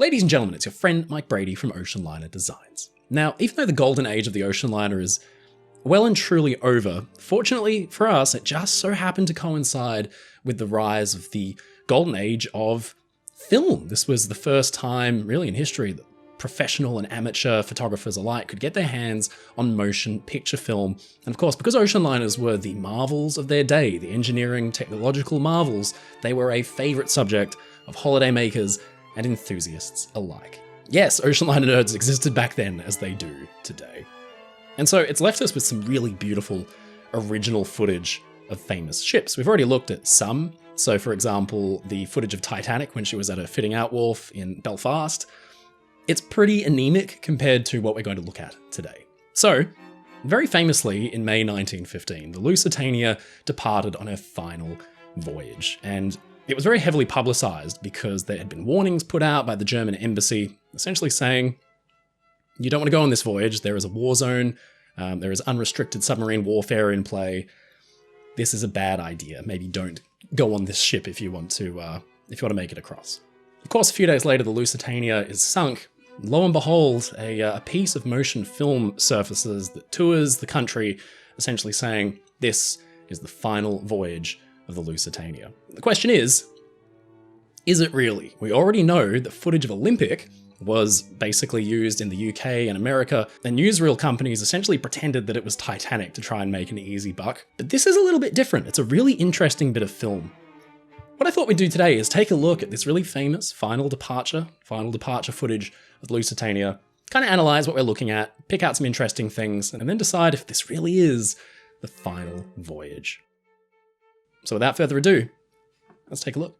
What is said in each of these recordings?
Ladies and gentlemen, it's your friend Mike Brady from Oceanliner Designs. Now, even though the golden age of the Oceanliner is well and truly over, fortunately for us, it just so happened to coincide with the rise of the golden age of film. This was the first time, really in history, that professional and amateur photographers alike could get their hands on motion picture film. And of course, because oceanliners were the marvels of their day, the engineering, technological marvels, they were a favorite subject of holidaymakers and enthusiasts alike. Yes, oceanliner nerds existed back then as they do today. And so it's left us with some really beautiful original footage of famous ships. We've already looked at some. So for example, the footage of Titanic when she was at a fitting out wharf in Belfast. It's pretty anemic compared to what we're going to look at today. So, very famously in May 1915, the Lusitania departed on her final voyage. And it was very heavily publicized because there had been warnings put out by the German embassy, essentially saying, you don't want to go on this voyage, there is a war zone, there is unrestricted submarine warfare in play. This is a bad idea. Maybe don't go on this ship if you want to make it across. Of course, a few days later, the Lusitania is sunk. Lo and behold, a piece of motion film surfaces that tours the country, essentially saying, this is the final voyage of the Lusitania. The question is it really? We already know that footage of Olympic was basically used in the UK and America, and newsreel companies essentially pretended that it was Titanic to try and make an easy buck. But this is a little bit different. It's a really interesting bit of film. What I thought we'd do today is take a look at this really famous final departure footage of the Lusitania, kind of analyze what we're looking at, pick out some interesting things, and then decide if this really is the final voyage. So without further ado, let's take a look.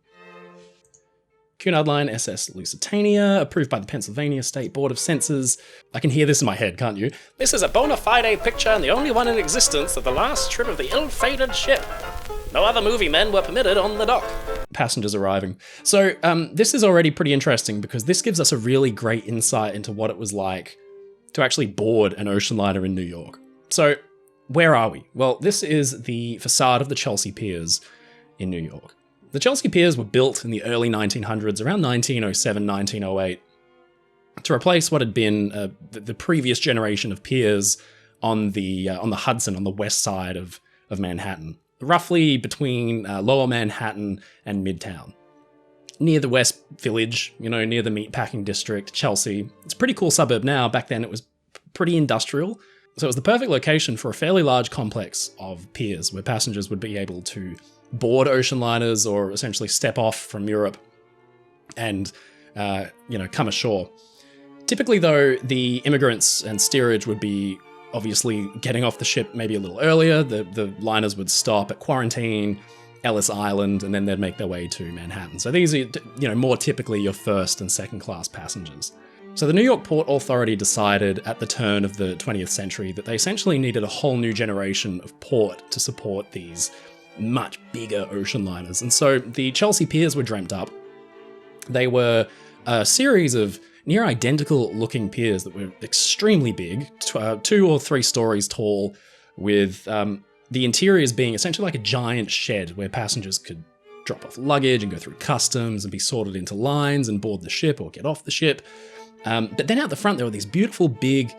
Cunard Line SS Lusitania, approved by the Pennsylvania State Board of Censors. I can hear this in my head, can't you? This is a bona fide picture and the only one in existence of the last trip of the ill-fated ship. No other movie men were permitted on the dock. Passengers arriving. So this is already pretty interesting because this gives us a really great insight into what it was like to actually board an ocean liner in New York. So where are we? Well, this is the facade of the Chelsea Piers in New York. The Chelsea Piers were built in the early 1900s, around 1907, 1908, to replace what had been the previous generation of piers on the Hudson, on the west side of Manhattan, roughly between Lower Manhattan and Midtown, near the West Village, near the meatpacking district, Chelsea. It's a pretty cool suburb now. Back then, it was pretty industrial. So it was the perfect location for a fairly large complex of piers where passengers would be able to board ocean liners or essentially step off from Europe and, come ashore. Typically, though, the immigrants and steerage would be obviously getting off the ship maybe a little earlier. The liners would stop at Quarantine, Ellis Island, and then they'd make their way to Manhattan. So these are, more typically your first and second class passengers. So the New York Port Authority decided at the turn of the 20th century that they essentially needed a whole new generation of port to support these much bigger ocean liners. And so the Chelsea Piers were dreamt up. They were a series of near identical looking piers that were extremely big, 2 or 3 stories tall, with the interiors being essentially like a giant shed where passengers could drop off luggage and go through customs and be sorted into lines and board the ship or get off the ship. But then out the front, there were these beautiful big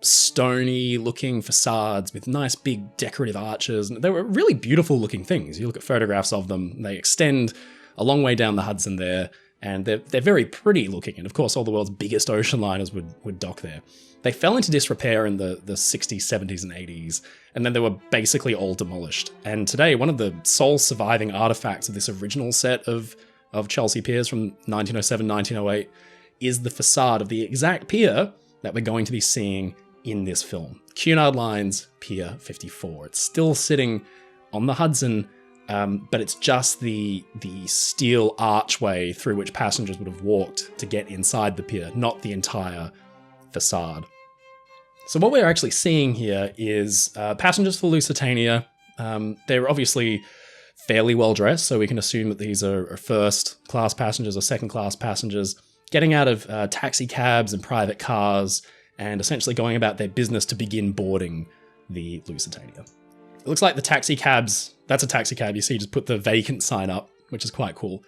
stony looking facades with nice big decorative arches. And they were really beautiful looking things. You look at photographs of them, they extend a long way down the Hudson there, and they're very pretty looking. And of course, all the world's biggest ocean liners would dock there. They fell into disrepair in the 60s, 70s, and 80s, and then they were basically all demolished. And today, one of the sole surviving artifacts of this original set of Chelsea Piers from 1907, 1908 is the facade of the exact pier that we're going to be seeing in this film. Cunard Line's Pier 54. It's still sitting on the Hudson, but it's just the steel archway through which passengers would have walked to get inside the pier, not the entire facade. So what we're actually seeing here is passengers for Lusitania. They're obviously fairly well dressed, so we can assume that these are first class passengers or second class passengers getting out of taxi cabs and private cars and essentially going about their business to begin boarding the Lusitania. It looks like the taxi cabs, that's a taxi cab, you see, just put the vacant sign up, which is quite cool.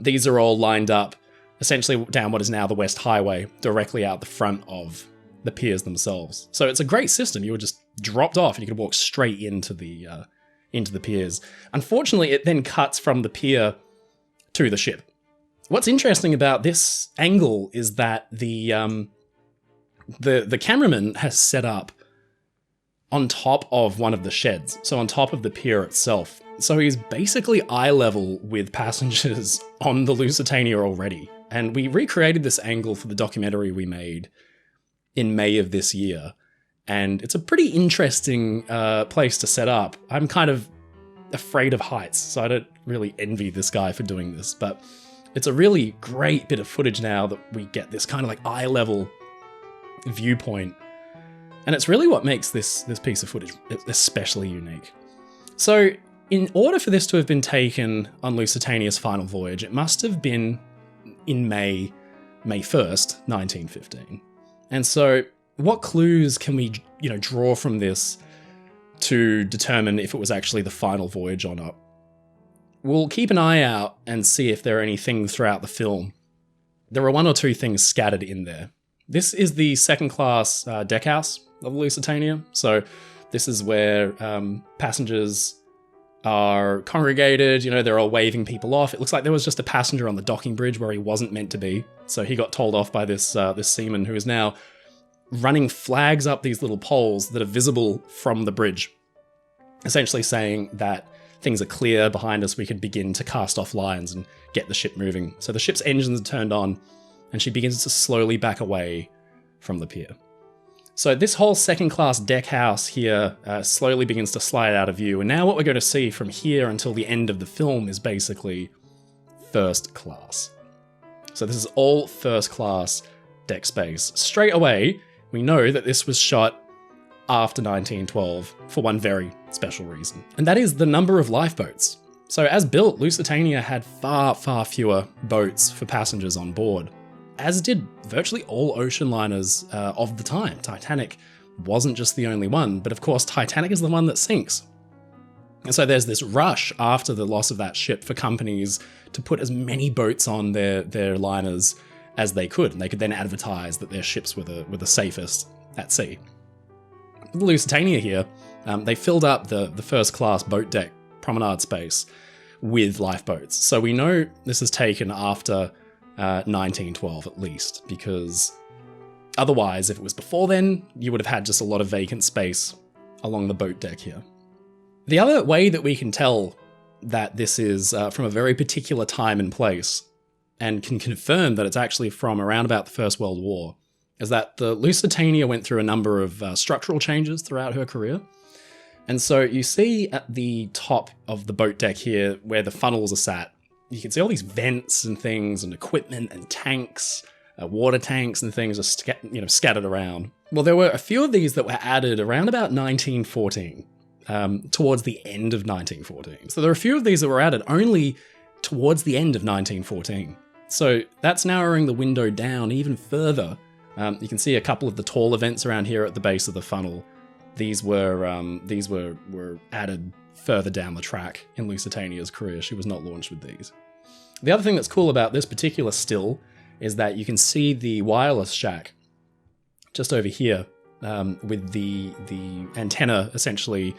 These are all lined up essentially down what is now the West Highway, directly out the front of the piers themselves. So it's a great system. You were just dropped off and you could walk straight into the piers. Unfortunately, it then cuts from the pier to the ship. What's interesting about this angle is that the cameraman has set up on top of one of the sheds, so on top of the pier itself. So he's basically eye level with passengers on the Lusitania already. And we recreated this angle for the documentary we made in May of this year. And it's a pretty interesting place to set up. I'm kind of afraid of heights, so I don't really envy this guy for doing this, but it's a really great bit of footage now that we get this kind of like eye level viewpoint. And it's really what makes this piece of footage especially unique. So in order for this to have been taken on Lusitania's final voyage, it must have been in May 1st, 1915. And so what clues can we, draw from this to determine if it was actually the final voyage or not? We'll keep an eye out and see if there are any things throughout the film. There are one or two things scattered in there. This is the second class deckhouse of Lusitania. So this is where passengers are congregated, they're all waving people off. It looks like there was just a passenger on the docking bridge where he wasn't meant to be. So he got told off by this seaman who is now running flags up these little poles that are visible from the bridge, essentially saying that things are clear behind us, we could begin to cast off lines and get the ship moving. So the ship's engines are turned on and she begins to slowly back away from the pier. So this whole second class deck house here slowly begins to slide out of view. And now what we're going to see from here until the end of the film is basically first class. So this is all first class deck space. Straight away, we know that this was shot after 1912 for one very special reason, and that is the number of lifeboats. So as built, Lusitania had far, far fewer boats for passengers on board, as did virtually all ocean liners of the time. Titanic wasn't just the only one, but of course Titanic is the one that sinks. And so there's this rush after the loss of that ship for companies to put as many boats on their liners as they could, and they could then advertise that their ships were the safest at sea. The Lusitania here, they filled up the first class boat deck promenade space with lifeboats. So we know this is taken after 1912 at least, because otherwise, if it was before then, you would have had just a lot of vacant space along the boat deck here. The other way that we can tell that this is from a very particular time and place, and can confirm that it's actually from around about the First World War, is that the Lusitania went through a number of structural changes throughout her career. And so you see at the top of the boat deck here, where the funnels are sat, you can see all these vents and things and equipment and tanks, water tanks and things are scattered around. Well, there were a few of these that were added around about 1914, towards the end of 1914. So there are a few of these that were added only towards the end of 1914. So that's narrowing the window down even further. You can see a couple of the taller vents around here at the base of the funnel. These were added further down the track in Lusitania's career. She was not launched with these. The other thing that's cool about this particular still is that you can see the wireless shack just over here, with the antenna essentially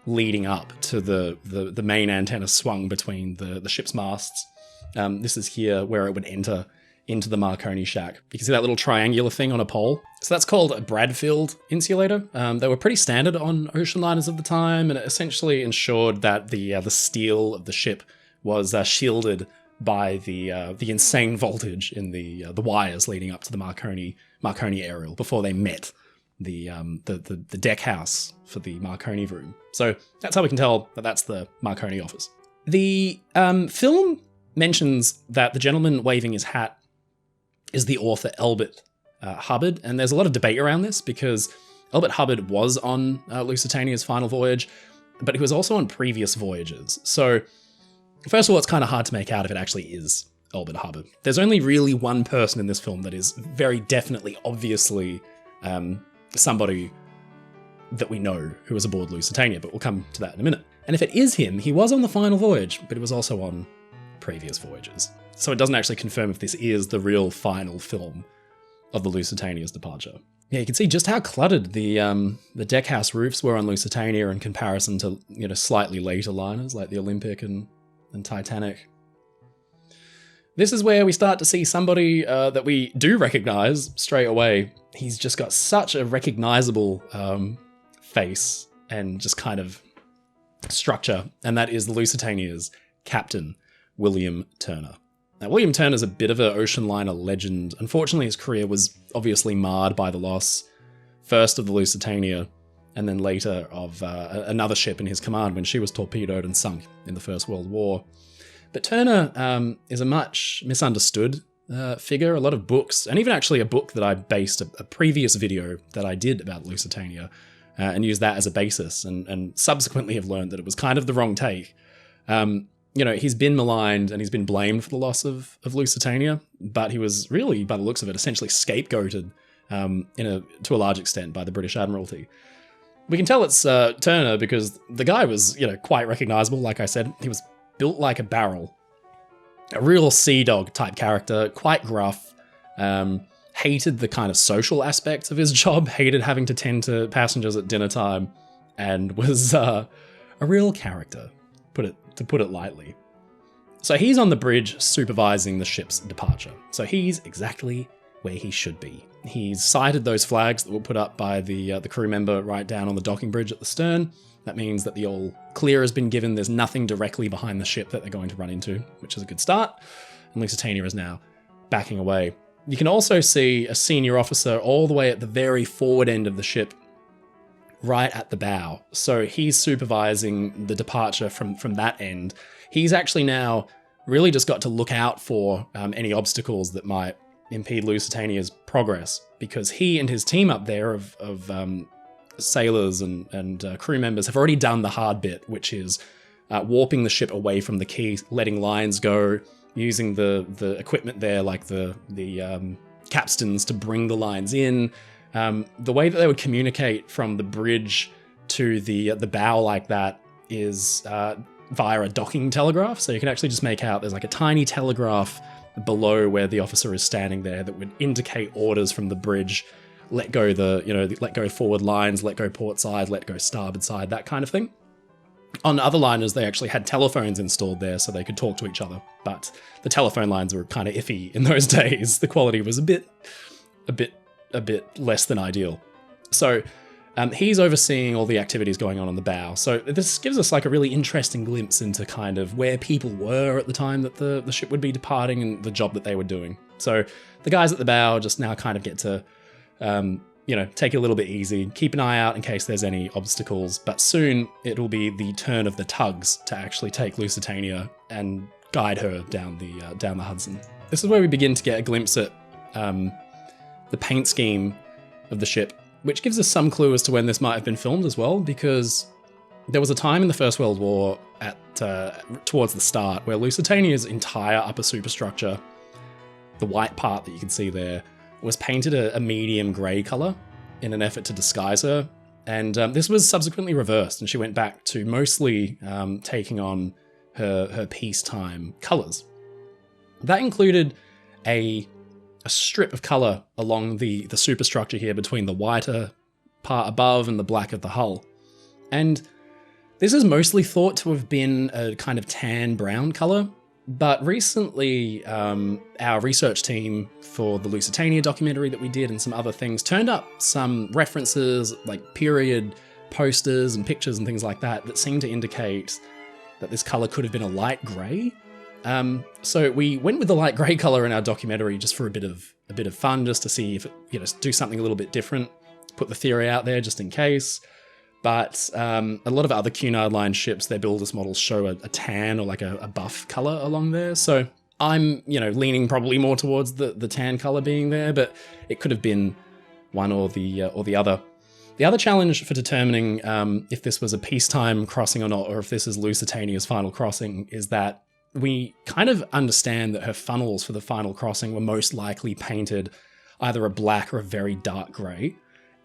leading up to the main antenna swung between the ship's masts. This is here where it would enter into the Marconi shack. You can see that little triangular thing on a pole. So that's called a Bradfield insulator. They were pretty standard on ocean liners of the time, and it essentially ensured that the steel of the ship was shielded by the insane voltage in the wires leading up to the Marconi aerial before they met the deck house for the Marconi room. So that's how we can tell that that's the Marconi office. The film mentions that the gentleman waving his hat is the author Elbert Hubbard, and there's a lot of debate around this because Elbert Hubbard was on Lusitania's final voyage, but he was also on previous voyages. So first of all, it's kind of hard to make out if it actually is Elbert Hubbard. There's only really one person in this film that is very definitely, obviously, somebody that we know who was aboard Lusitania, but we'll come to that in a minute. And if it is him, he was on the final voyage, but he was also on previous voyages. So it doesn't actually confirm if this is the real final film of the Lusitania's departure. Yeah, you can see just how cluttered the deckhouse roofs were on Lusitania in comparison to, slightly later liners like the Olympic and Titanic. This is where we start to see somebody that we do recognize straight away. He's just got such a recognizable face and just kind of structure, and that is the Lusitania's captain, William Turner. Now, William Turner's a bit of an ocean liner legend. Unfortunately, his career was obviously marred by the loss, first of the Lusitania, and then later of another ship in his command when she was torpedoed and sunk in the First World War. But Turner is a much misunderstood figure. A lot of books, and even actually a book that I based a previous video that I did about Lusitania and used that as a basis, and subsequently have learned that it was kind of the wrong take. He's been maligned and he's been blamed for the loss of Lusitania, but he was really, by the looks of it, essentially scapegoated to a large extent by the British Admiralty. We can tell it's Turner because the guy was, quite recognizable. Like I said, he was built like a barrel, a real sea dog type character, quite gruff, hated the kind of social aspects of his job, hated having to tend to passengers at dinner time, and was a real character, to put it lightly. So he's on the bridge supervising the ship's departure. So he's exactly where he should be. He's sighted those flags that were put up by the crew member right down on the docking bridge at the stern. That means that the all clear has been given. There's nothing directly behind the ship that they're going to run into, which is a good start. And Lusitania is now backing away. You can also see a senior officer all the way at the very forward end of the ship, right at the bow. So he's supervising the departure from that end. He's actually now really just got to look out for any obstacles that might impede Lusitania's progress, because he and his team up there of sailors and crew members have already done the hard bit, which is warping the ship away from the quay, letting lines go, using the equipment there, like the capstans, to bring the lines in. The way that they would communicate from the bridge to the bow like that is via a docking telegraph. So you can actually just make out there's like a tiny telegraph below where the officer is standing there that would indicate orders from the bridge. Let go let go forward lines, let go port side, let go starboard side, that kind of thing. On other liners, they actually had telephones installed there so they could talk to each other. But the telephone lines were kind of iffy in those days. The quality was a bit less than ideal. So he's overseeing all the activities going on the bow. So this gives us like a really interesting glimpse into kind of where people were at the time that the ship would be departing and the job that they were doing. So the guys at the bow just now kind of get to, take it a little bit easy, keep an eye out in case there's any obstacles, but soon it'll be the turn of the tugs to actually take Lusitania and guide her down the Hudson. This is where we begin to get a glimpse at the paint scheme of the ship, which gives us some clue as to when this might have been filmed as well, because there was a time in the First World War towards the start where Lusitania's entire upper superstructure, the white part that you can see there, was painted a medium grey colour in an effort to disguise her. And this was subsequently reversed, and she went back to mostly taking on her peacetime colours. That included a strip of colour along the superstructure here between the whiter part above and the black of the hull. And this is mostly thought to have been a kind of tan brown colour, but recently our research team for the Lusitania documentary that we did and some other things turned up some references, like period posters and pictures and things like that seem to indicate that this colour could have been a light grey. So we went with the light grey colour in our documentary just for a bit of fun, just to see if it, do something a little bit different, put the theory out there just in case. But a lot of other Cunard line ships, their builders models show a tan or like a buff colour along there. So I'm, leaning probably more towards the tan colour being there, but it could have been one or the other. The other challenge for determining if this was a peacetime crossing or not, or if this is Lusitania's final crossing, is that we kind of understand that her funnels for the final crossing were most likely painted either a black or a very dark grey.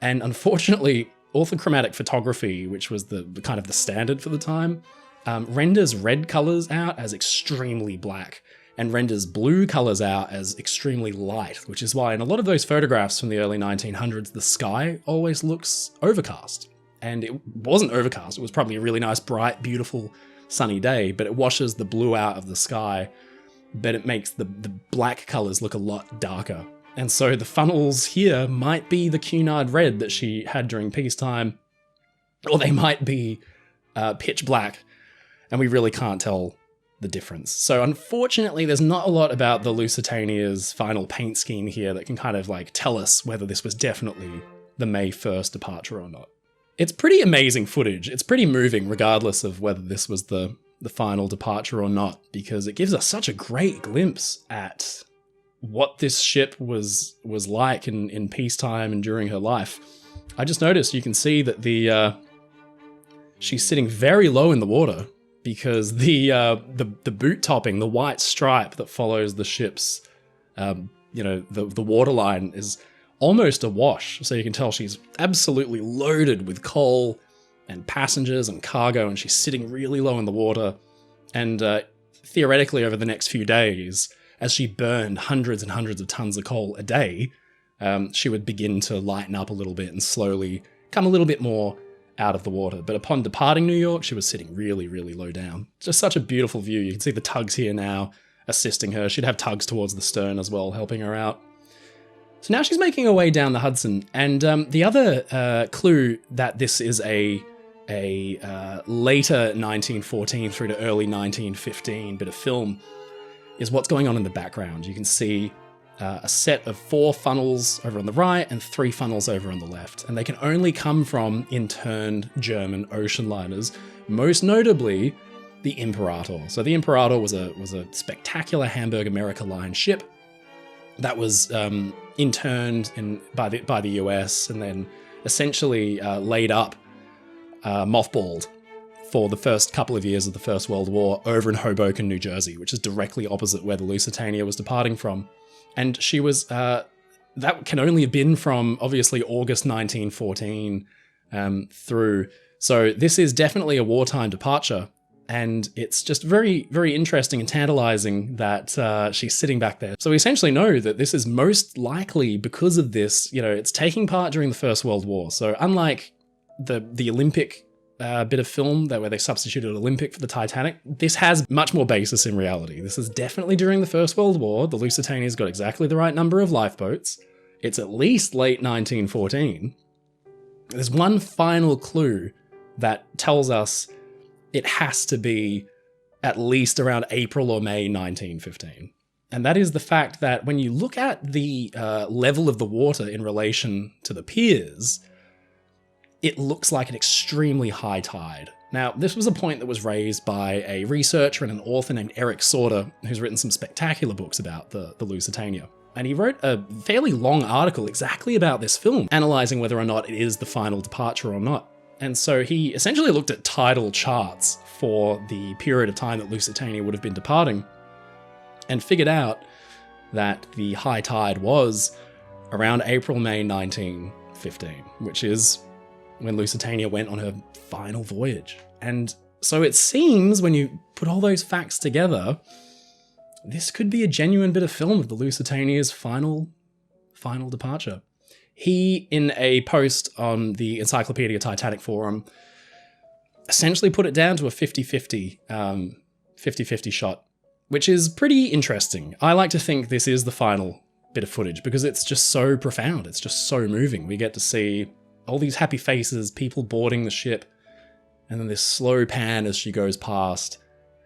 And unfortunately, orthochromatic photography, which was the kind of the standard for the time, renders red colours out as extremely black. and renders blue colors out as extremely light, which is why in a lot of those photographs from the early 1900s, the sky always looks overcast. And it wasn't overcast, it was probably a really nice, bright, beautiful, sunny day, but it washes the blue out of the sky, but it makes the black colors look a lot darker. And so the funnels here might be the Cunard red that she had during peacetime, or they might be pitch black, and we really can't tell the difference. So unfortunately, there's not a lot about the Lusitania's final paint scheme here that can kind of like tell us whether this was definitely the May 1st departure or not. It's pretty amazing footage. It's pretty moving regardless of whether this was the final departure or not, because it gives us such a great glimpse at what this ship was like in peacetime and during her life. I just noticed you can see that she's sitting very low in the water, because the boot topping, the white stripe that follows the ship's, the waterline is almost awash. So you can tell she's absolutely loaded with coal and passengers and cargo, and she's sitting really low in the water. And theoretically, over the next few days, as she burned hundreds and hundreds of tons of coal a day, she would begin to lighten up a little bit and slowly come a little bit more out of the water. But upon departing New York, she was sitting really, really low down. Just such a beautiful view. You can see the tugs here now assisting her. She'd have tugs towards the stern as well, helping her out. So now she's making her way down the Hudson. And the other clue that this is a later 1914 through to early 1915 bit of film is what's going on in the background. You can see a set of 4 funnels over on the right and 3 funnels over on the left. And they can only come from interned German ocean liners, most notably the Imperator. So the Imperator was a spectacular Hamburg America line ship that was interned by the US and then essentially laid up, mothballed for the first couple of years of the First World War over in Hoboken, New Jersey, which is directly opposite where the Lusitania was departing from. And she was, that can only have been from, obviously, August 1914 through. So this is definitely a wartime departure. And it's just very, very interesting and tantalizing that she's sitting back there. So we essentially know that this is most likely because of this, it's taking part during the First World War. So unlike the Olympic bit of film where they substituted Olympic for the Titanic, this has much more basis in reality. This is definitely during the First World War. The Lusitania's got exactly the right number of lifeboats. It's at least late 1914. There's one final clue that tells us it has to be at least around April or May 1915. And that is the fact that when you look at the level of the water in relation to the piers, it looks like an extremely high tide. Now, this was a point that was raised by a researcher and an author named Eric Sauter, who's written some spectacular books about the Lusitania. And he wrote a fairly long article exactly about this film, analysing whether or not it is the final departure or not. And so he essentially looked at tidal charts for the period of time that Lusitania would have been departing and figured out that the high tide was around April, May 1915, which is when Lusitania went on her final voyage. And so it seems when you put all those facts together, this could be a genuine bit of film of the Lusitania's final departure. He, in a post on the Encyclopedia Titanic forum, essentially put it down to a 50-50 shot, which is pretty interesting. I like to think this is the final bit of footage because it's just so profound. It's just so moving. We get to see all these happy faces, people boarding the ship, and then this slow pan as she goes past,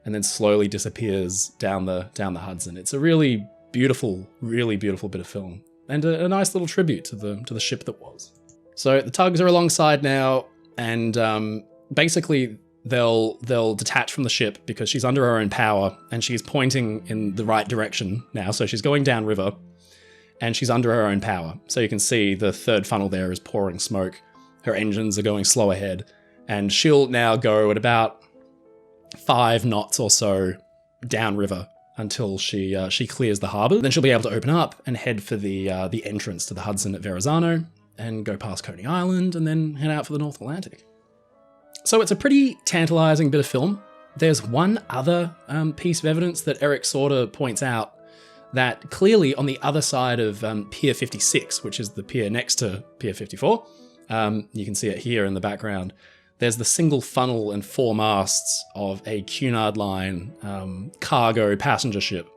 and then slowly disappears down the Hudson. It's a really beautiful bit of film, and a nice little tribute to the ship that was. So the tugs are alongside now, and basically they'll detach from the ship because she's under her own power, and she's pointing in the right direction now. So she's going downriver, and she's under her own power. So you can see the third funnel there is pouring smoke. Her engines are going slow ahead, and she'll now go at about 5 knots or so downriver until she clears the harbour. Then she'll be able to open up and head for the entrance to the Hudson at Verrazano and go past Coney Island and then head out for the North Atlantic. So it's a pretty tantalising bit of film. There's one other piece of evidence that Eric Sauter points out, that clearly on the other side of Pier 56, which is the pier next to Pier 54, you can see it here in the background, there's the single funnel and 4 masts of a Cunard Line cargo passenger ship.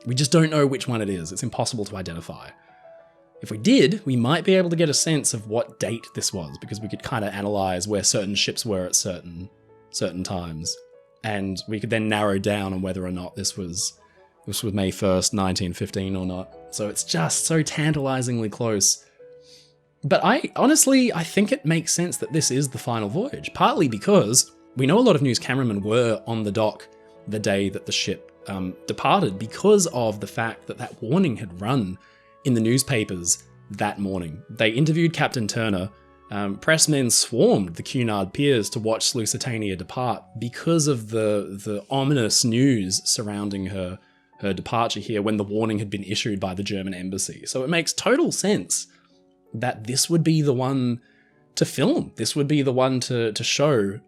We just don't know which one it is. It's impossible to identify. If we did, we might be able to get a sense of what date this was, because we could kind of analyze where certain ships were at certain times. And we could then narrow down on whether or not this was May 1st, 1915 or not. So it's just so tantalizingly close. But I think it makes sense that this is the final voyage, partly because we know a lot of news cameramen were on the dock the day that the ship departed, because of the fact that that warning had run in the newspapers that morning. They interviewed Captain Turner. Pressmen swarmed the Cunard piers to watch Lusitania depart because of the ominous news surrounding her departure here when the warning had been issued by the German embassy. So it makes total sense that this would be the one to film. This would be the one to show,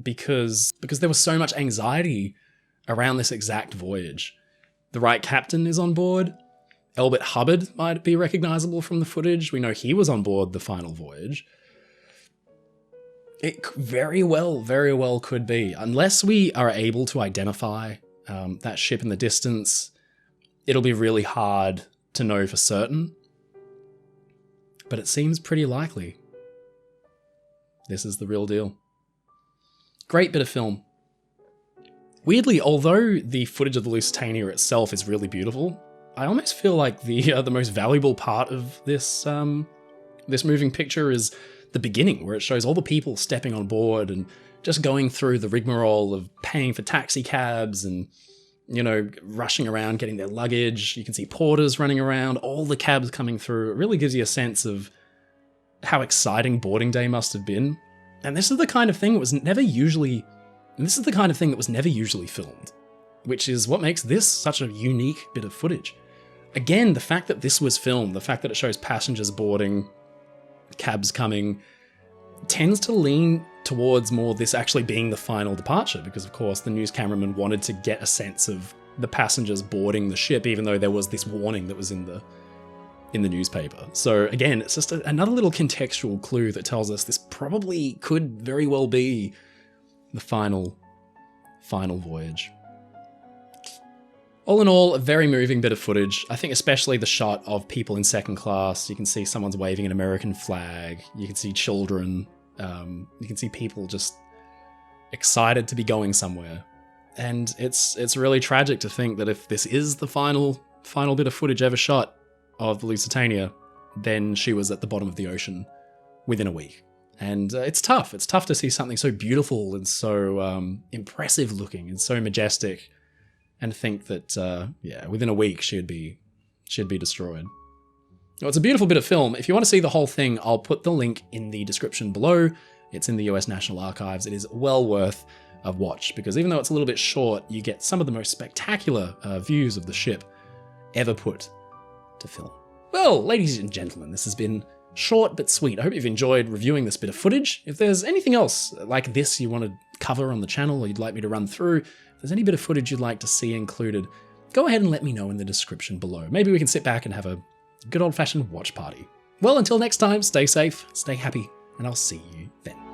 because there was so much anxiety around this exact voyage. The right captain is on board. Elbert Hubbard might be recognizable from the footage. We know he was on board the final voyage. It very well could be. Unless we are able to identify that ship in the distance, it'll be really hard to know for certain. But it seems pretty likely. This is the real deal. Great bit of film. Weirdly, although the footage of the Lusitania itself is really beautiful, I almost feel like the most valuable part of this this moving picture is the beginning, where it shows all the people stepping on board and just going through the rigmarole of paying for taxi cabs and, you know, rushing around getting their luggage. You can see porters running around, all the cabs coming through. It really gives you a sense of how exciting boarding day must have been. And this is the kind of thing that was never usually filmed, which is what makes this such a unique bit of footage. Again, the fact that this was filmed, the fact that it shows passengers boarding, cabs coming, tends to lean towards more this actually being the final departure, because of course the news cameraman wanted to get a sense of the passengers boarding the ship, even though there was this warning that was in the newspaper. So again, it's just another little contextual clue that tells us this probably could very well be the final voyage. All in all, a very moving bit of footage. I think especially the shot of people in second class. You can see someone's waving an American flag. You can see children. You can see people just excited to be going somewhere. And it's really tragic to think that if this is the final bit of footage ever shot of the Lusitania, then she was at the bottom of the ocean within a week. And it's tough. It's tough to see something so beautiful and so impressive looking and so majestic, and think that, within a week she'd be destroyed. Well, it's a beautiful bit of film. If you want to see the whole thing, I'll put the link in the description below. It's in the US National Archives. It is well worth a watch, because even though it's a little bit short, you get some of the most spectacular views of the ship ever put to film. Well, ladies and gentlemen, this has been short but sweet. I hope you've enjoyed reviewing this bit of footage. If there's anything else like this you want to cover on the channel, or you'd like me to run through, if there's any bit of footage you'd like to see included, go ahead and let me know in the description below. Maybe we can sit back and have a good old-fashioned watch party. Well, until next time, stay safe, stay happy, and I'll see you then.